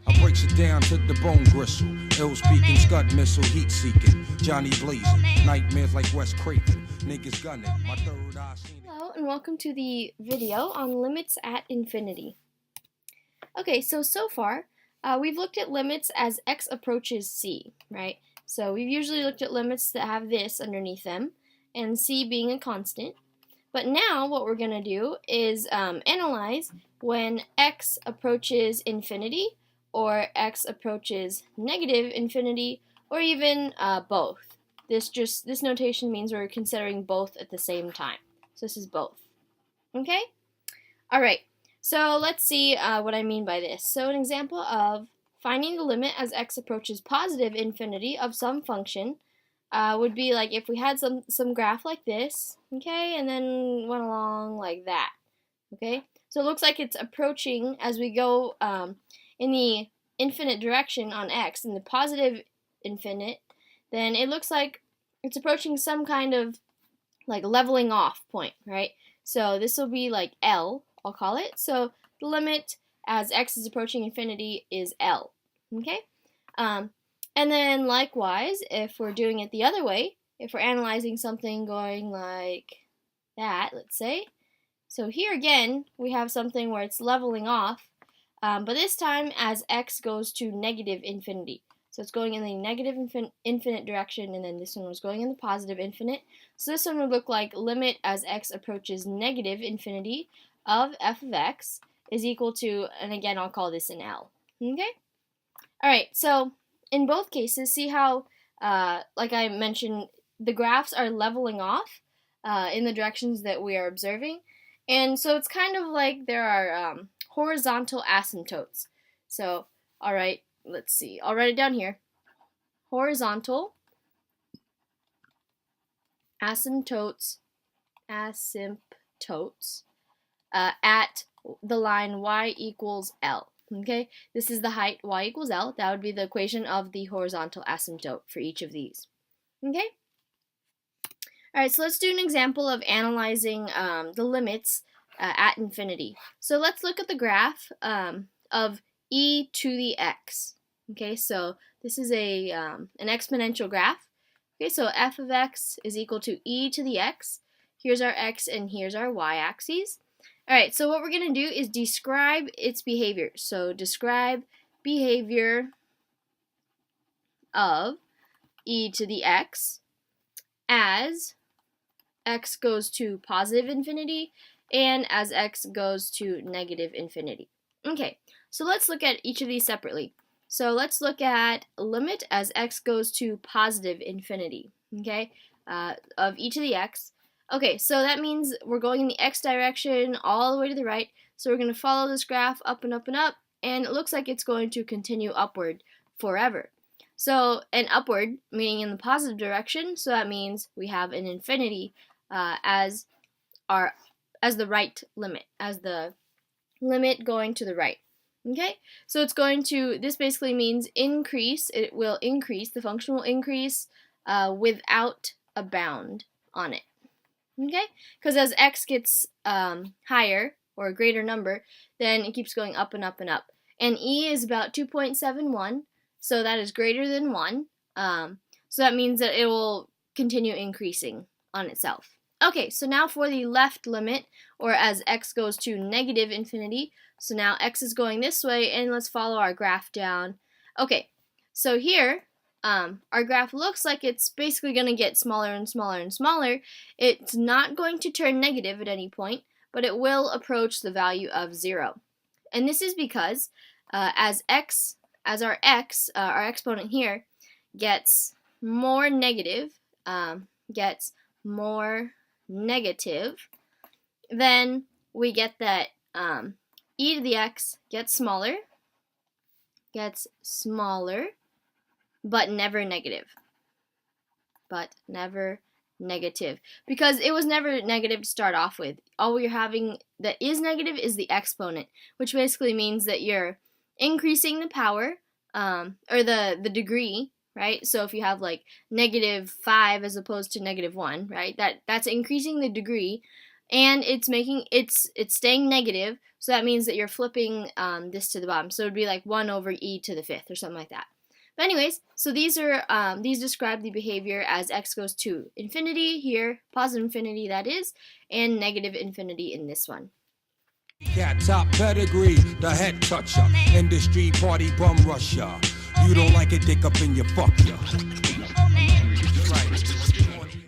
I breaks it down to the bone gristle. Ill speaking, scud missile, heat seeking. Johnny blazing, nightmares like Wes Craven. Niggas gunning, my third eye seen it. Hello and welcome to the video on limits at infinity. Okay, so far we've looked at limits as x approaches c, right? So we've usually looked at limits that have this underneath them, and c being a constant. But now what we're going to do is analyze when x approaches infinity, or x approaches negative infinity, or even both. This notation means we're considering both at the same time. So this is both. Okay? Alright, so let's see what I mean by this. So an example of finding the limit as x approaches positive infinity of some function would be like if we had some graph like this, okay, and then went along like that, okay? So it looks like it's approaching as we go in the infinite direction on x, in the positive infinite, then it looks like it's approaching some kind of like leveling off point, right? So this will be like L, I'll call it. So the limit as x is approaching infinity is L, okay? And then likewise, if we're doing it the other way, if we're analyzing something going like that, let's say, so here again, we have something where it's leveling off, but this time as x goes to negative infinity. So it's going in the negative infinite direction, and then this one was going in the positive infinite. So this one would look like limit as x approaches negative infinity of f of x is equal to, and again I'll call this an L. Okay? Alright, so in both cases, see how, like I mentioned, the graphs are leveling off in the directions that we are observing. And so it's kind of like there are horizontal asymptotes. So, alright, let's see. I'll write it down here. Horizontal asymptotes at the line y equals L. Okay, this is the height y equals L. That would be the equation of the horizontal asymptote for each of these. Okay? Alright, so let's do an example of analyzing the limits at infinity. So let's look at the graph of e to the x. Okay, so this is an exponential graph. Okay, so f of x is equal to e to the x. Here's our x and here's our y-axes. Alright, so what we're going to do is describe its behavior. So describe behavior of e to the x as x goes to positive infinity and as x goes to negative infinity. Okay, so let's look at each of these separately. So let's look at limit as x goes to positive infinity, okay, of e to the x. Okay, so that means we're going in the x direction all the way to the right. So we're going to follow this graph up and up and up, and it looks like it's going to continue upward forever. So an upward, meaning in the positive direction, so that means we have an infinity as the right limit, as the limit going to the right. Okay, so it's going to, this basically means increase, it will increase, the function will increase without a bound on it. Okay, because as x gets higher, or a greater number, then it keeps going up and up and up. And e is about 2.71, so that is greater than 1. So that means that it will continue increasing on itself. Okay, so now for the left limit, or as x goes to negative infinity, so now x is going this way, and let's follow our graph down. Okay, so here, our graph looks like it's basically going to get smaller and smaller and smaller. It's not going to turn negative at any point, but it will approach the value of 0. And this is because as our exponent here gets more negative, then we get that e to the x gets smaller, but never negative. Because it was never negative to start off with. All we're having that is negative is the exponent, which basically means that you're increasing the power, or the degree, right? So if you have like -5 as opposed to -1, right? That's increasing the degree, and it's staying negative, So that means that you're flipping this to the bottom. So it would be like 1 over e to the 5th or something like that. But anyways, so these describe the behavior as x goes to infinity here, positive infinity that is, and negative infinity in this one. Cat top pedigree, the head toucher, industry party bum rusher. You don't like it, dick up in your fuck ya.